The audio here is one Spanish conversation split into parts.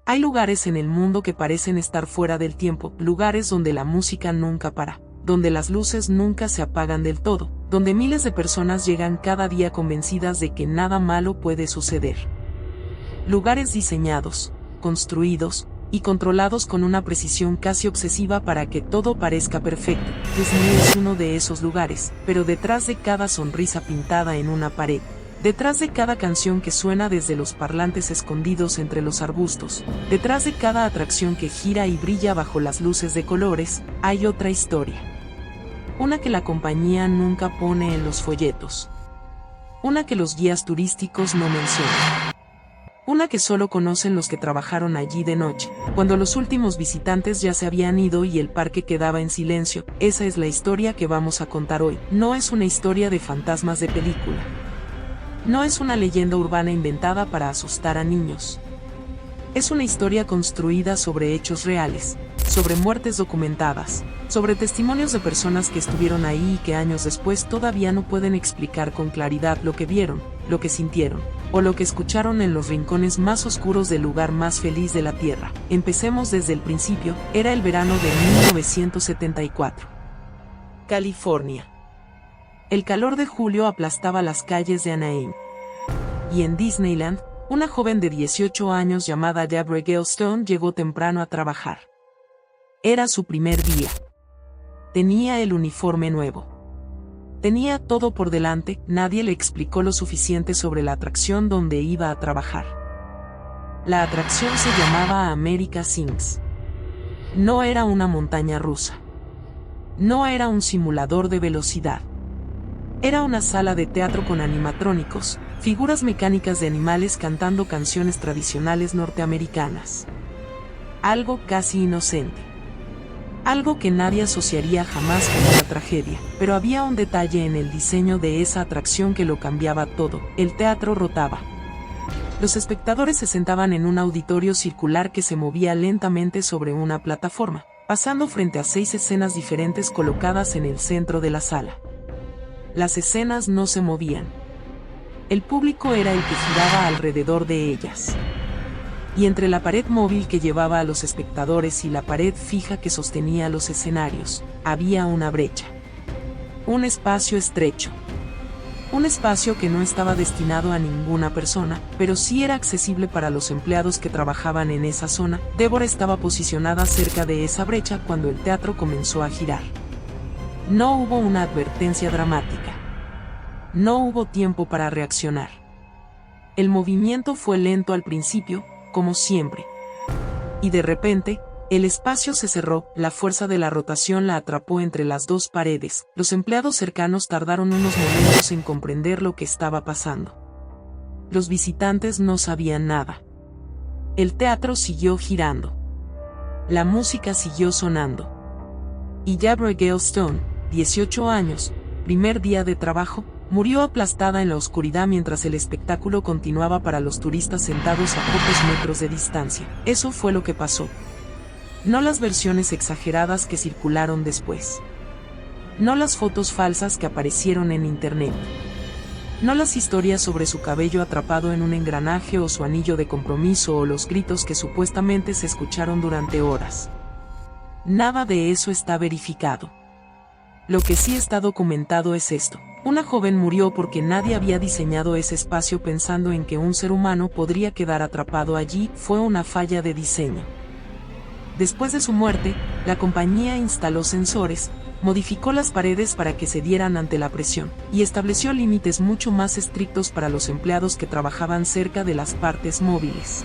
Hay lugares en el mundo que parecen estar fuera del tiempo, lugares donde la música nunca para, donde las luces nunca se apagan del todo, donde miles de personas llegan cada día convencidas de que nada malo puede suceder. Lugares diseñados, construidos y controlados con una precisión casi obsesiva para que todo parezca perfecto. Disney es uno de esos lugares, pero detrás de cada sonrisa pintada en una pared, detrás de cada canción que suena desde los parlantes escondidos entre los arbustos, detrás de cada atracción que gira y brilla bajo las luces de colores, hay otra historia. Una que la compañía nunca pone en los folletos. Una que los guías turísticos no mencionan. Una que solo conocen los que trabajaron allí de noche, cuando los últimos visitantes ya se habían ido y el parque quedaba en silencio. Esa es la historia que vamos a contar hoy. No es una historia de fantasmas de película. No es una leyenda urbana inventada para asustar a niños. Es una historia construida sobre hechos reales, sobre muertes documentadas, sobre testimonios de personas que estuvieron ahí y que años después todavía no pueden explicar con claridad lo que vieron, lo que sintieron, o lo que escucharon en los rincones más oscuros del lugar más feliz de la Tierra. Empecemos desde el principio. Era el verano de 1974. California. El calor de julio aplastaba las calles de Anaheim. Y en Disneyland, una joven de 18 años llamada Deborah Gale Stone llegó temprano a trabajar. Era su primer día. Tenía el uniforme nuevo. Tenía todo por delante. Nadie le explicó lo suficiente sobre la atracción donde iba a trabajar. La atracción se llamaba America Sings. No era una montaña rusa. No era un simulador de velocidad. Era una sala de teatro con animatrónicos, figuras mecánicas de animales cantando canciones tradicionales norteamericanas. Algo casi inocente. Algo que nadie asociaría jamás con una tragedia, pero había un detalle en el diseño de esa atracción que lo cambiaba todo. El teatro rotaba. Los espectadores se sentaban en un auditorio circular que se movía lentamente sobre una plataforma, pasando frente a 6 escenas diferentes colocadas en el centro de la sala. Las escenas no se movían. El público era el que giraba alrededor de ellas. Y entre la pared móvil que llevaba a los espectadores y la pared fija que sostenía los escenarios, había una brecha. Un espacio estrecho. Un espacio que no estaba destinado a ninguna persona, pero sí era accesible para los empleados que trabajaban en esa zona. Deborah estaba posicionada cerca de esa brecha cuando el teatro comenzó a girar. No hubo una advertencia dramática. No hubo tiempo para reaccionar. El movimiento fue lento al principio, como siempre. Y de repente, el espacio se cerró, la fuerza de la rotación la atrapó entre las dos paredes. Los empleados cercanos tardaron unos momentos en comprender lo que estaba pasando. Los visitantes no sabían nada. El teatro siguió girando. La música siguió sonando. Y Deborah Gale Stone, 18 años, primer día de trabajo, murió aplastada en la oscuridad mientras el espectáculo continuaba para los turistas sentados a pocos metros de distancia. Eso fue lo que pasó. No las versiones exageradas que circularon después. No las fotos falsas que aparecieron en internet. No las historias sobre su cabello atrapado en un engranaje o su anillo de compromiso o los gritos que supuestamente se escucharon durante horas. Nada de eso está verificado. Lo que sí está documentado es esto. Una joven murió porque nadie había diseñado ese espacio pensando en que un ser humano podría quedar atrapado allí. Fue una falla de diseño. Después de su muerte, la compañía instaló sensores, modificó las paredes para que cedieran ante la presión, y estableció límites mucho más estrictos para los empleados que trabajaban cerca de las partes móviles.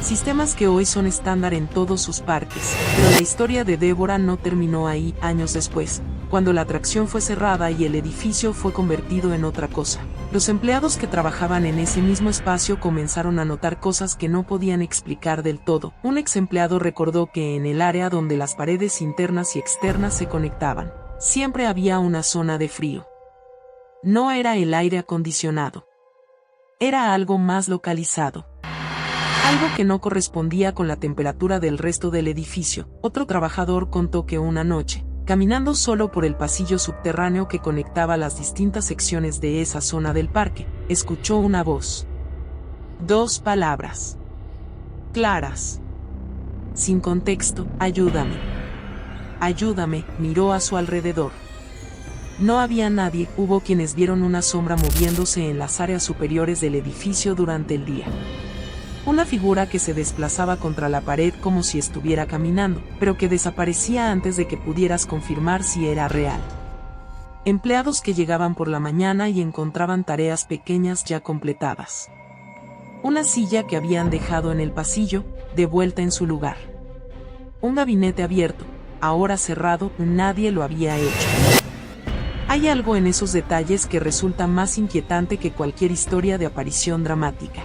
Sistemas que hoy son estándar en todos sus parques, pero la historia de Deborah no terminó ahí. Años después, cuando la atracción fue cerrada y el edificio fue convertido en otra cosa, los empleados que trabajaban en ese mismo espacio comenzaron a notar cosas que no podían explicar del todo. Un ex empleado recordó que en el área donde las paredes internas y externas se conectaban, siempre había una zona de frío. No era el aire acondicionado. Era algo más localizado. Algo que no correspondía con la temperatura del resto del edificio. Otro trabajador contó que una noche, caminando solo por el pasillo subterráneo que conectaba las distintas secciones de esa zona del parque, escuchó una voz. 2 palabras. claras. Sin contexto, ayúdame. Ayúdame, miró a su alrededor. No había nadie, hubo quienes vieron una sombra moviéndose en las áreas superiores del edificio durante el día. Una figura que se desplazaba contra la pared como si estuviera caminando, pero que desaparecía antes de que pudieras confirmar si era real. Empleados que llegaban por la mañana y encontraban tareas pequeñas ya completadas. Una silla que habían dejado en el pasillo, de vuelta en su lugar. Un gabinete abierto, ahora cerrado, nadie lo había hecho. Hay algo en esos detalles que resulta más inquietante que cualquier historia de aparición dramática.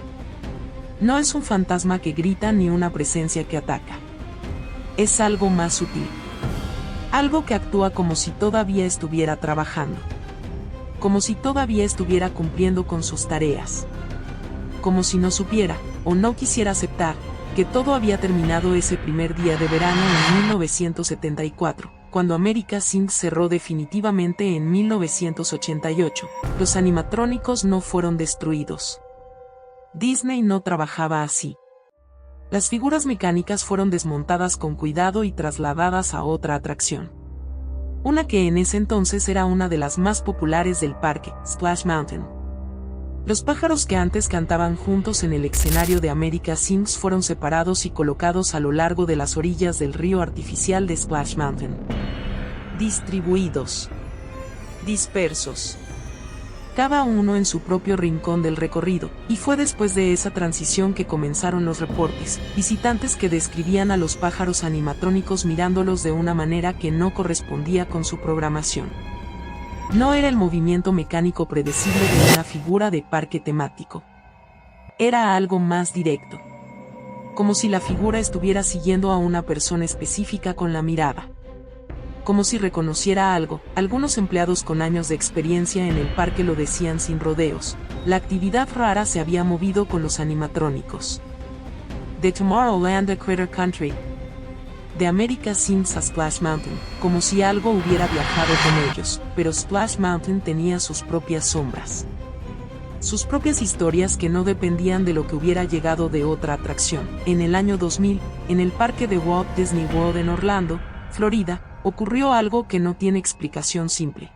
No es un fantasma que grita ni una presencia que ataca. Es algo más sutil. Algo que actúa como si todavía estuviera trabajando. Como si todavía estuviera cumpliendo con sus tareas. Como si no supiera, o no quisiera aceptar, que todo había terminado ese primer día de verano en 1974, cuando America Zinc cerró definitivamente en 1988. Los animatrónicos no fueron destruidos. Disney no trabajaba así. Las figuras mecánicas fueron desmontadas con cuidado y trasladadas a otra atracción. Una que en ese entonces era una de las más populares del parque, Splash Mountain. Los pájaros que antes cantaban juntos en el escenario de America Zinc fueron separados y colocados a lo largo de las orillas del río artificial de Splash Mountain. Distribuidos. Dispersos. Cada uno en su propio rincón del recorrido, y fue después de esa transición que comenzaron los reportes, visitantes que describían a los pájaros animatrónicos mirándolos de una manera que no correspondía con su programación. No era el movimiento mecánico predecible de una figura de parque temático. Era algo más directo. Como si la figura estuviera siguiendo a una persona específica con la mirada. Como si reconociera algo. Algunos empleados con años de experiencia en el parque lo decían sin rodeos. La actividad rara se había movido con los animatrónicos. De Tomorrowland a Critter Country. De America Zinc a Splash Mountain, como si algo hubiera viajado con ellos, pero Splash Mountain tenía sus propias sombras. Sus propias historias que no dependían de lo que hubiera llegado de otra atracción. En el año 2000, en el parque de Walt Disney World en Orlando, Florida, ocurrió algo que no tiene explicación simple.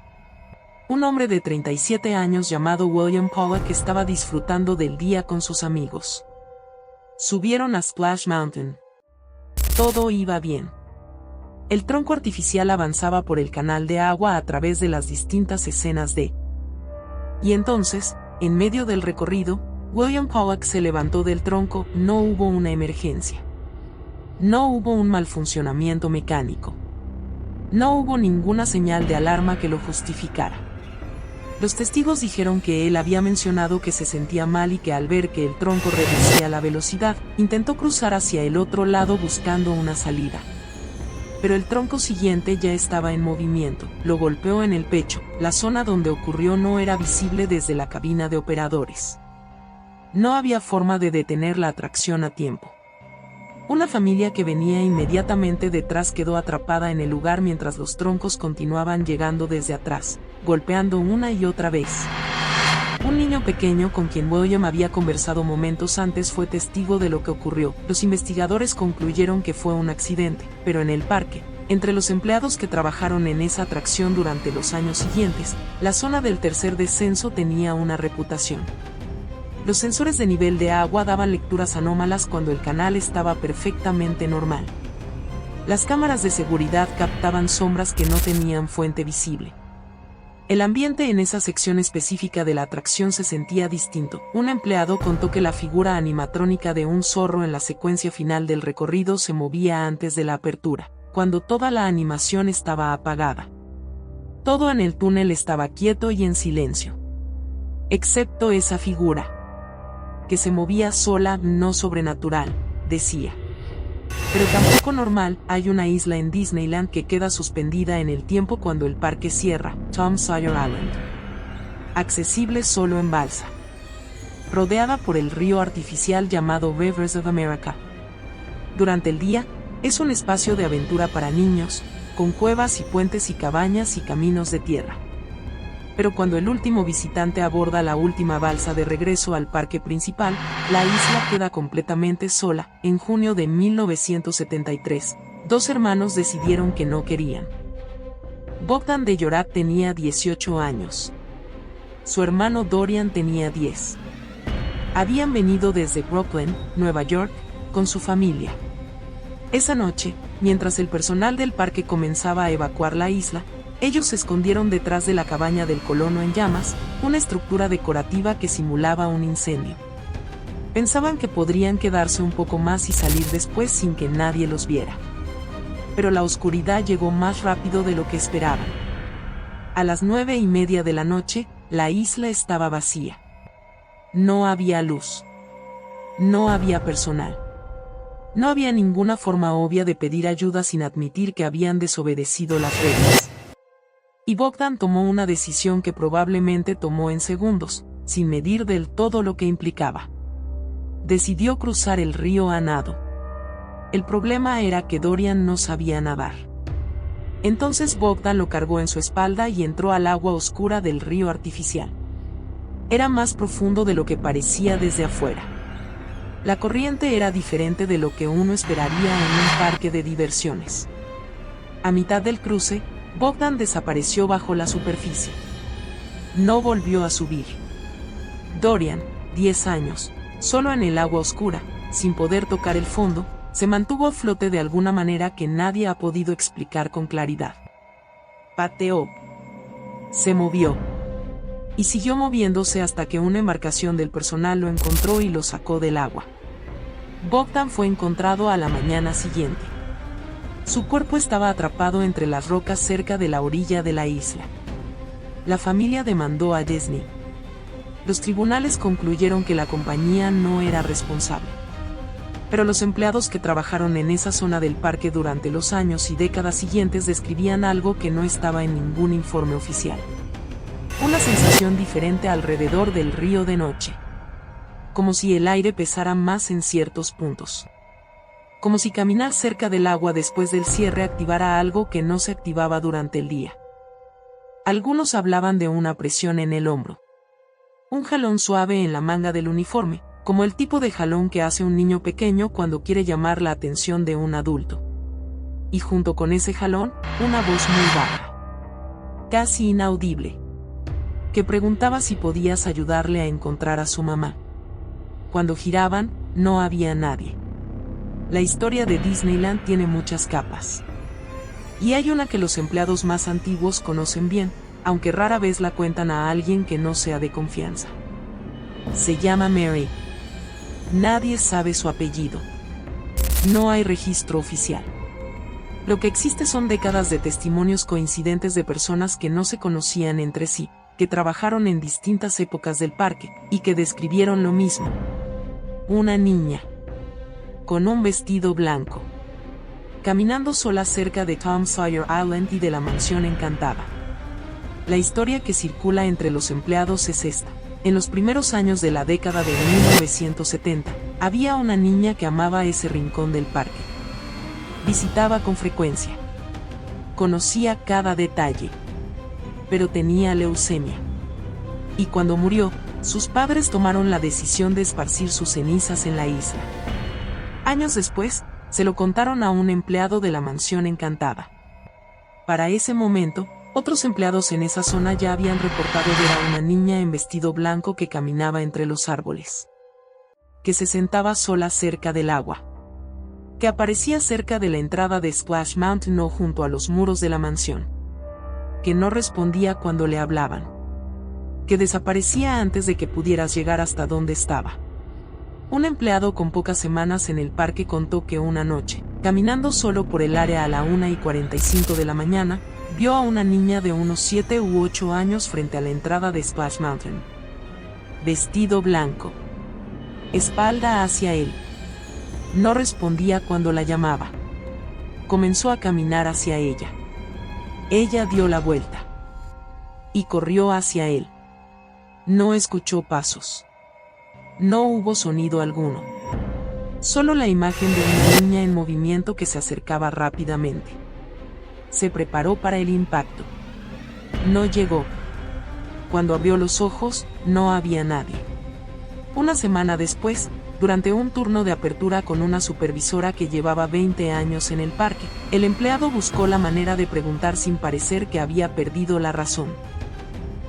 Un hombre de 37 años llamado William Pollack estaba disfrutando del día con sus amigos. Subieron a Splash Mountain. Todo iba bien. El tronco artificial avanzaba por el canal de agua a través de las distintas escenas de... Y entonces, en medio del recorrido, William Pollack se levantó del tronco. No hubo una emergencia. No hubo un mal funcionamiento mecánico. No hubo ninguna señal de alarma que lo justificara. Los testigos dijeron que él había mencionado que se sentía mal y que al ver que el tronco reducía la velocidad, intentó cruzar hacia el otro lado buscando una salida. Pero el tronco siguiente ya estaba en movimiento, lo golpeó en el pecho. La zona donde ocurrió no era visible desde la cabina de operadores. No había forma de detener la atracción a tiempo. Una familia que venía inmediatamente detrás quedó atrapada en el lugar mientras los troncos continuaban llegando desde atrás, golpeando una y otra vez. Un niño pequeño con quien William había conversado momentos antes fue testigo de lo que ocurrió. Los investigadores concluyeron que fue un accidente, pero en el parque, entre los empleados que trabajaron en esa atracción durante los años siguientes, la zona del tercer descenso tenía una reputación. Los sensores de nivel de agua daban lecturas anómalas cuando el canal estaba perfectamente normal. Las cámaras de seguridad captaban sombras que no tenían fuente visible. El ambiente en esa sección específica de la atracción se sentía distinto. Un empleado contó que la figura animatrónica de un zorro en la secuencia final del recorrido se movía antes de la apertura, cuando toda la animación estaba apagada. Todo en el túnel estaba quieto y en silencio. Excepto esa figura. Que se movía sola, no sobrenatural, decía. Pero tampoco normal. Hay una isla en Disneyland que queda suspendida en el tiempo cuando el parque cierra, Tom Sawyer Island. Accesible solo en balsa. Rodeada por el río artificial llamado Rivers of America. Durante el día, es un espacio de aventura para niños, con cuevas y puentes y cabañas y caminos de tierra. Pero cuando el último visitante aborda la última balsa de regreso al parque principal, la isla queda completamente sola. En junio de 1973, dos hermanos decidieron que no querían. Bogdan de Yorat tenía 18 años. Su hermano Dorian tenía 10. Habían venido desde Brooklyn, Nueva York, con su familia. Esa noche, mientras el personal del parque comenzaba a evacuar la isla, ellos se escondieron detrás de la cabaña del colono en llamas, una estructura decorativa que simulaba un incendio. Pensaban que podrían quedarse un poco más y salir después sin que nadie los viera. Pero la oscuridad llegó más rápido de lo que esperaban. A las 9:30 de la noche, la isla estaba vacía. No había luz. No había personal. No había ninguna forma obvia de pedir ayuda sin admitir que habían desobedecido las reglas. Y Bogdan tomó una decisión que probablemente tomó en segundos, sin medir del todo lo que implicaba. Decidió cruzar el río a nado. El problema era que Dorian no sabía nadar. Entonces Bogdan lo cargó en su espalda y entró al agua oscura del río artificial. Era más profundo de lo que parecía desde afuera. La corriente era diferente de lo que uno esperaría en un parque de diversiones. A mitad del cruce, Bogdan desapareció bajo la superficie. No volvió a subir. Dorian, 10 años, solo en el agua oscura, sin poder tocar el fondo, se mantuvo a flote de alguna manera que nadie ha podido explicar con claridad. Pateó. Se movió. Y siguió moviéndose hasta que una embarcación del personal lo encontró y lo sacó del agua. Bogdan fue encontrado a la mañana siguiente. Su cuerpo estaba atrapado entre las rocas cerca de la orilla de la isla. La familia demandó a Disney. Los tribunales concluyeron que la compañía no era responsable. Pero los empleados que trabajaron en esa zona del parque durante los años y décadas siguientes describían algo que no estaba en ningún informe oficial. Una sensación diferente alrededor del río de noche. Como si el aire pesara más en ciertos puntos. Como si caminar cerca del agua después del cierre activara algo que no se activaba durante el día. Algunos hablaban de una presión en el hombro. Un jalón suave en la manga del uniforme, como el tipo de jalón que hace un niño pequeño cuando quiere llamar la atención de un adulto. Y junto con ese jalón, una voz muy baja, casi inaudible, que preguntaba si podías ayudarle a encontrar a su mamá. Cuando giraban, no había nadie. La historia de Disneyland tiene muchas capas. Y hay una que los empleados más antiguos conocen bien, aunque rara vez la cuentan a alguien que no sea de confianza. Se llama Mary. Nadie sabe su apellido. No hay registro oficial. Lo que existe son décadas de testimonios coincidentes de personas que no se conocían entre sí, que trabajaron en distintas épocas del parque, y que describieron lo mismo. Una niña. Con un vestido blanco. Caminando sola cerca de Tom Sawyer Island y de la mansión encantada. La historia que circula entre los empleados es esta. En los primeros años de la década de 1970, había una niña que amaba ese rincón del parque. Visitaba con frecuencia. Conocía cada detalle. Pero tenía leucemia. Y cuando murió, sus padres tomaron la decisión de esparcir sus cenizas en la isla. Años después, se lo contaron a un empleado de la mansión encantada. Para ese momento, otros empleados en esa zona ya habían reportado ver a una niña en vestido blanco que caminaba entre los árboles. Que se sentaba sola cerca del agua. Que aparecía cerca de la entrada de Splash Mountain o junto a los muros de la mansión. Que no respondía cuando le hablaban. Que desaparecía antes de que pudieras llegar hasta donde estaba. Un empleado con pocas semanas en el parque contó que una noche, caminando solo por el área a la 1:45 de la mañana, vio a una niña de unos 7 u 8 años frente a la entrada de Splash Mountain. Vestido blanco. Espalda hacia él. No respondía cuando la llamaba. Comenzó a caminar hacia ella. Ella dio la vuelta. Y corrió hacia él. No escuchó pasos. No hubo sonido alguno. Solo la imagen de una niña en movimiento que se acercaba rápidamente. Se preparó para el impacto. No llegó. Cuando abrió los ojos, no había nadie. Una semana después, durante un turno de apertura con una supervisora que llevaba 20 años en el parque, el empleado buscó la manera de preguntar sin parecer que había perdido la razón.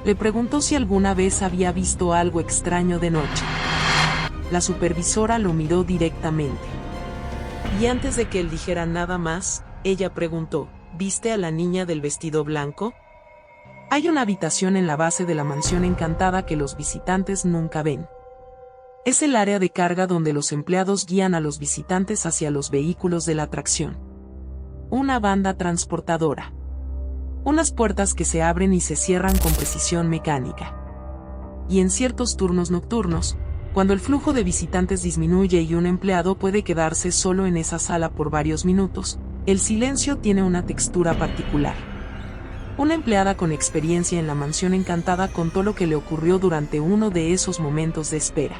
Le preguntó si alguna vez había visto algo extraño de noche. La supervisora lo miró directamente. Y antes de que él dijera nada más, ella preguntó, ¿viste a la niña del vestido blanco? Hay una habitación en la base de la mansión encantada que los visitantes nunca ven. Es el área de carga donde los empleados guían a los visitantes hacia los vehículos de la atracción. Una banda transportadora. Unas puertas que se abren y se cierran con precisión mecánica. Y en ciertos turnos nocturnos, cuando el flujo de visitantes disminuye y un empleado puede quedarse solo en esa sala por varios minutos, el silencio tiene una textura particular. Una empleada con experiencia en la mansión encantada contó lo que le ocurrió durante uno de esos momentos de espera.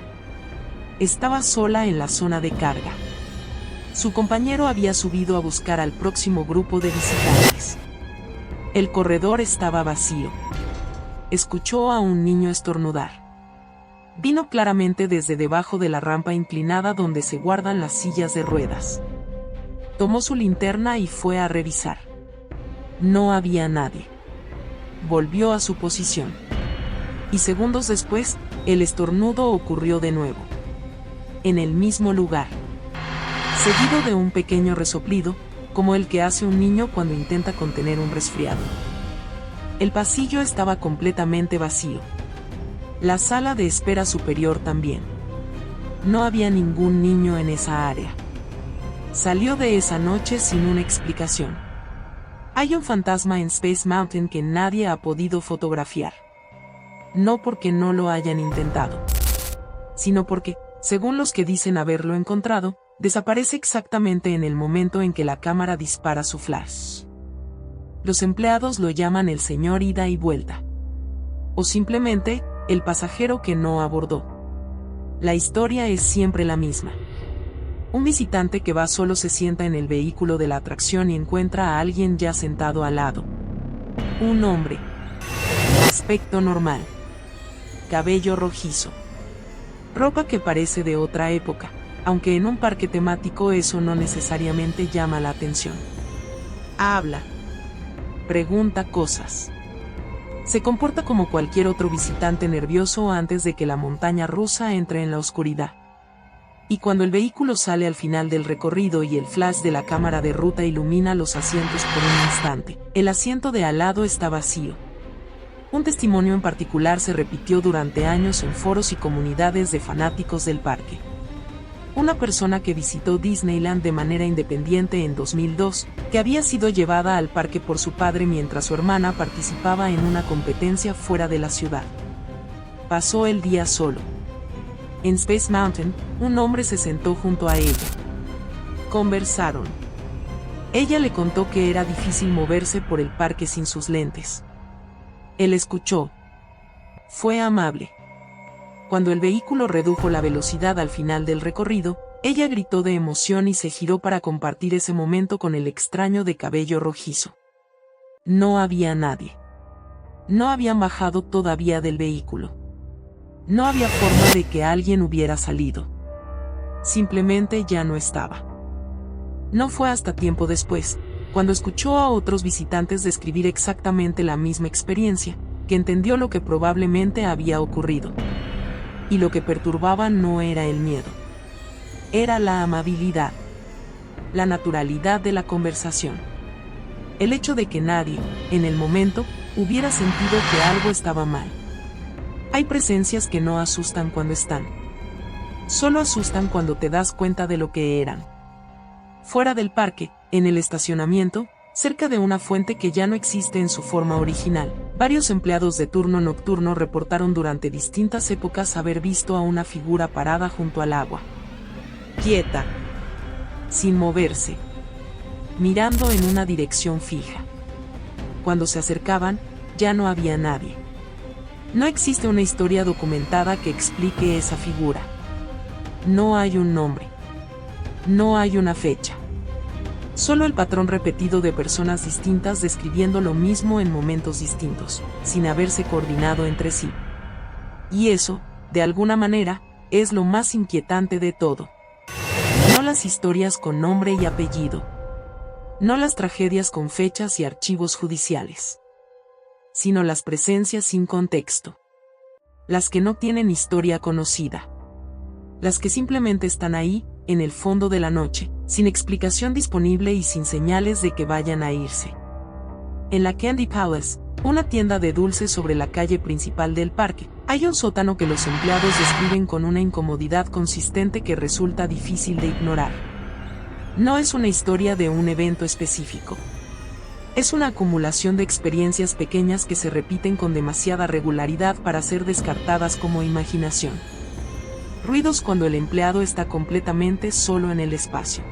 Estaba sola en la zona de carga. Su compañero había subido a buscar al próximo grupo de visitantes. El corredor estaba vacío. Escuchó a un niño estornudar. Vino claramente desde debajo de la rampa inclinada donde se guardan las sillas de ruedas. Tomó su linterna y fue a revisar. No había nadie. Volvió a su posición. Y segundos después, el estornudo ocurrió de nuevo. En el mismo lugar. Seguido de un pequeño resoplido, como el que hace un niño cuando intenta contener un resfriado. El pasillo estaba completamente vacío. La sala de espera superior también. No había ningún niño en esa área. Salió de esa noche sin una explicación. Hay un fantasma en Space Mountain que nadie ha podido fotografiar. No porque no lo hayan intentado, sino porque, según los que dicen haberlo encontrado, desaparece exactamente en el momento en que la cámara dispara su flash. Los empleados lo llaman el señor ida y vuelta. O simplemente, el pasajero que no abordó. La historia es siempre la misma. Un visitante que va solo se sienta en el vehículo de la atracción y encuentra a alguien ya sentado al lado. Un hombre. Aspecto normal. Cabello rojizo. Ropa que parece de otra época, aunque en un parque temático eso no necesariamente llama la atención. Habla. Pregunta cosas. Se comporta como cualquier otro visitante nervioso antes de que la montaña rusa entre en la oscuridad. Y cuando el vehículo sale al final del recorrido y el flash de la cámara de ruta ilumina los asientos por un instante, el asiento de al lado está vacío. Un testimonio en particular se repitió durante años en foros y comunidades de fanáticos del parque. Una persona que visitó Disneyland de manera independiente en 2002, que había sido llevada al parque por su padre mientras su hermana participaba en una competencia fuera de la ciudad. Pasó el día solo. En Space Mountain, un hombre se sentó junto a ella. Conversaron. Ella le contó que era difícil moverse por el parque sin sus lentes. Él escuchó. Fue amable. Cuando el vehículo redujo la velocidad al final del recorrido, ella gritó de emoción y se giró para compartir ese momento con el extraño de cabello rojizo. No había nadie. No habían bajado todavía del vehículo. No había forma de que alguien hubiera salido. Simplemente ya no estaba. No fue hasta tiempo después, cuando escuchó a otros visitantes describir exactamente la misma experiencia, que entendió lo que probablemente había ocurrido. Y lo que perturbaba no era el miedo. Era la amabilidad. La naturalidad de la conversación. El hecho de que nadie, en el momento, hubiera sentido que algo estaba mal. Hay presencias que no asustan cuando están. Solo asustan cuando te das cuenta de lo que eran. Fuera del parque, en el estacionamiento, cerca de una fuente que ya no existe en su forma original, varios empleados de turno nocturno reportaron durante distintas épocas haber visto a una figura parada junto al agua. Quieta. Sin moverse. Mirando en una dirección fija. Cuando se acercaban, ya no había nadie. No existe una historia documentada que explique esa figura. No hay un nombre. No hay una fecha. Solo el patrón repetido de personas distintas describiendo lo mismo en momentos distintos, sin haberse coordinado entre sí. Y eso, de alguna manera, es lo más inquietante de todo. No las historias con nombre y apellido. No las tragedias con fechas y archivos judiciales. Sino las presencias sin contexto. Las que no tienen historia conocida. Las que simplemente están ahí, en el fondo de la noche, sin explicación disponible y sin señales de que vayan a irse. En la Candy Palace, una tienda de dulces sobre la calle principal del parque, hay un sótano que los empleados describen con una incomodidad consistente que resulta difícil de ignorar. No es una historia de un evento específico. Es una acumulación de experiencias pequeñas que se repiten con demasiada regularidad para ser descartadas como imaginación. Ruidos cuando el empleado está completamente solo en el espacio.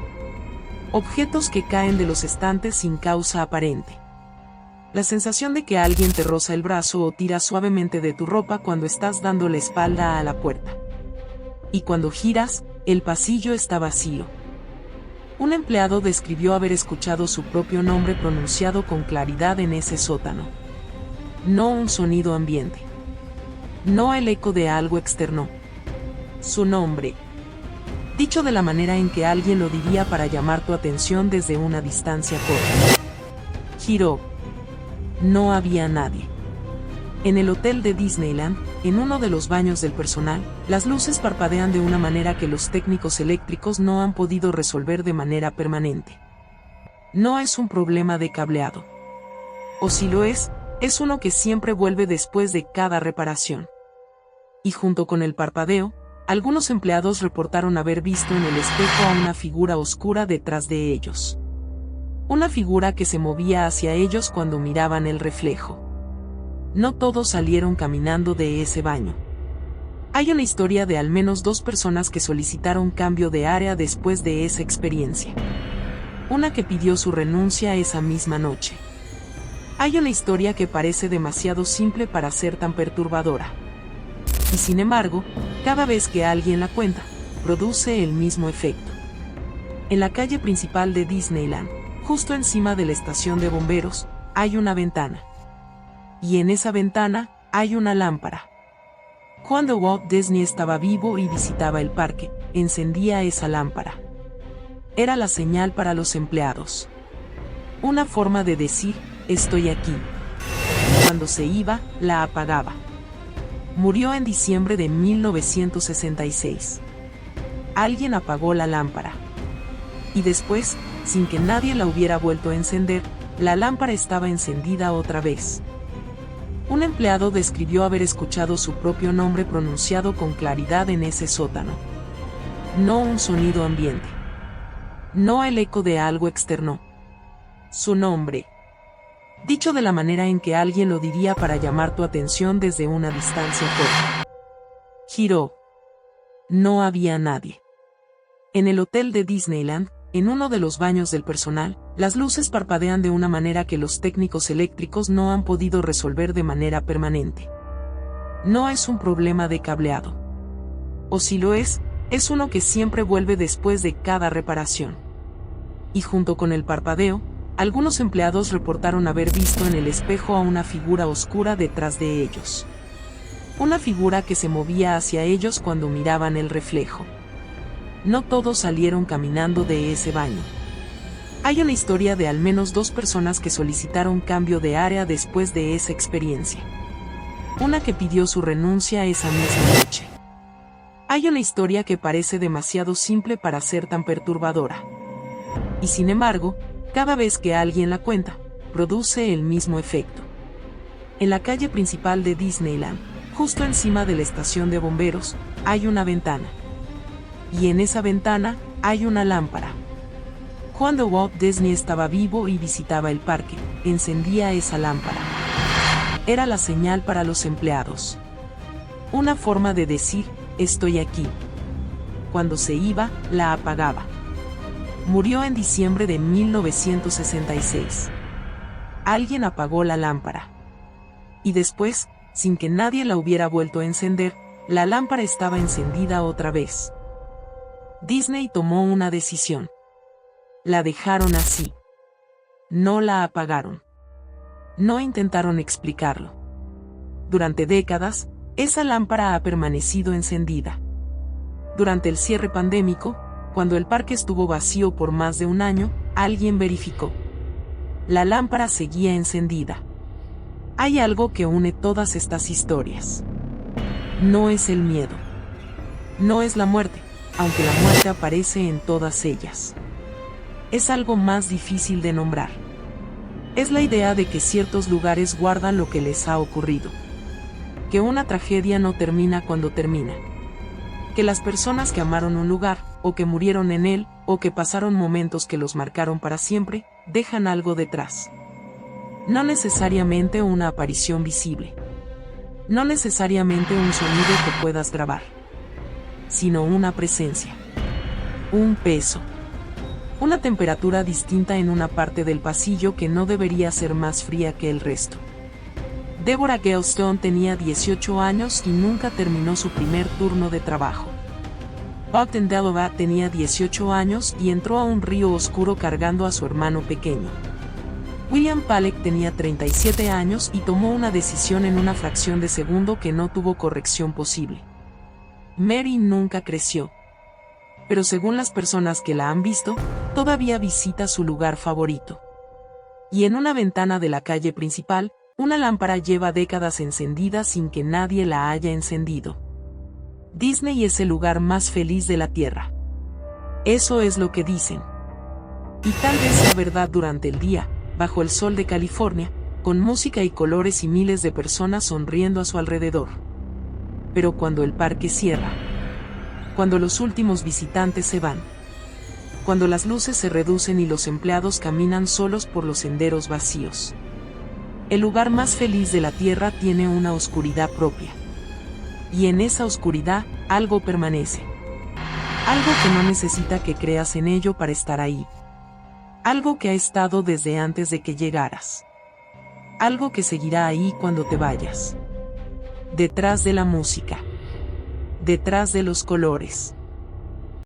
Objetos que caen de los estantes sin causa aparente. La sensación de que alguien te roza el brazo o tira suavemente de tu ropa cuando estás dando la espalda a la puerta. Y cuando giras, el pasillo está vacío. Un empleado describió haber escuchado su propio nombre pronunciado con claridad en ese sótano. No un sonido ambiente. No el eco de algo externo. Su nombre. Dicho de la manera en que alguien lo diría para llamar tu atención desde una distancia corta. Giró. No había nadie. En el hotel de Disneyland, en uno de los baños del personal, las luces parpadean de una manera que los técnicos eléctricos no han podido resolver de manera permanente. No es un problema de cableado. O si lo es uno que siempre vuelve después de cada reparación. Y junto con el parpadeo, algunos empleados reportaron haber visto en el espejo a una figura oscura detrás de ellos. Una figura que se movía hacia ellos cuando miraban el reflejo. No todos salieron caminando de ese baño. Hay una historia de al menos 2 personas que solicitaron cambio de área después de esa experiencia. Una que pidió su renuncia esa misma noche. Hay una historia que parece demasiado simple para ser tan perturbadora. Y sin embargo, cada vez que alguien la cuenta, produce el mismo efecto. En la calle principal de Disneyland, justo encima de la estación de bomberos, hay una ventana. Y en esa ventana, hay una lámpara. Cuando Walt Disney estaba vivo y visitaba el parque, encendía esa lámpara. Era la señal para los empleados. Una forma de decir, estoy aquí. Cuando se iba, la apagaba. Murió en diciembre de 1966. Alguien apagó la lámpara. Y después, sin que nadie la hubiera vuelto a encender, la lámpara estaba encendida otra vez. Un empleado describió haber escuchado su propio nombre pronunciado con claridad en ese sótano. No un sonido ambiente. No el eco de algo externo. Su nombre. Dicho de la manera en que alguien lo diría para llamar tu atención desde una distancia corta. Giró. No había nadie. En el hotel de Disneyland, en uno de los baños del personal, las luces parpadean de una manera que los técnicos eléctricos no han podido resolver de manera permanente. No es un problema de cableado. O si lo es uno que siempre vuelve después de cada reparación. Y junto con el parpadeo, algunos empleados reportaron haber visto en el espejo a una figura oscura detrás de ellos. Una figura que se movía hacia ellos cuando miraban el reflejo. No todos salieron caminando de ese baño. Hay una historia de al menos 2 personas que solicitaron cambio de área después de esa experiencia. Una que pidió su renuncia esa misma noche. Hay una historia que parece demasiado simple para ser tan perturbadora. Y sin embargo, cada vez que alguien la cuenta, produce el mismo efecto. En la calle principal de Disneyland, justo encima de la estación de bomberos, hay una ventana. Y en esa ventana, hay una lámpara. Cuando Walt Disney estaba vivo y visitaba el parque, encendía esa lámpara. Era la señal para los empleados. Una forma de decir, estoy aquí. Cuando se iba, la apagaba. Murió en diciembre de 1966. Alguien apagó la lámpara. Y después, sin que nadie la hubiera vuelto a encender, la lámpara estaba encendida otra vez. Disney tomó una decisión. La dejaron así. No la apagaron. No intentaron explicarlo. Durante décadas, esa lámpara ha permanecido encendida. Durante el cierre pandémico, cuando el parque estuvo vacío por más de un año, alguien verificó. La lámpara seguía encendida. Hay algo que une todas estas historias. No es el miedo. No es la muerte, aunque la muerte aparece en todas ellas. Es algo más difícil de nombrar. Es la idea de que ciertos lugares guardan lo que les ha ocurrido. Que una tragedia no termina cuando termina. Que las personas que amaron un lugar, o que murieron en él, o que pasaron momentos que los marcaron para siempre, dejan algo detrás. No necesariamente una aparición visible. No necesariamente un sonido que puedas grabar. Sino una presencia. Un peso. Una temperatura distinta en una parte del pasillo que no debería ser más fría que el resto. Deborah Gale tenía 18 años y nunca terminó su primer turno de trabajo. Bogdan Delova tenía 18 años y entró a un río oscuro cargando a su hermano pequeño. William Palek tenía 37 años y tomó una decisión en una fracción de segundo que no tuvo corrección posible. Mary nunca creció. Pero según las personas que la han visto, todavía visita su lugar favorito. Y en una ventana de la calle principal, una lámpara lleva décadas encendida sin que nadie la haya encendido. Disney es el lugar más feliz de la Tierra. Eso es lo que dicen. Y tal vez sea verdad durante el día, bajo el sol de California, con música y colores y miles de personas sonriendo a su alrededor. Pero cuando el parque cierra, cuando los últimos visitantes se van, cuando las luces se reducen y los empleados caminan solos por los senderos vacíos, el lugar más feliz de la Tierra tiene una oscuridad propia. Y en esa oscuridad, algo permanece. Algo que no necesita que creas en ello para estar ahí. Algo que ha estado desde antes de que llegaras. Algo que seguirá ahí cuando te vayas. Detrás de la música. Detrás de los colores.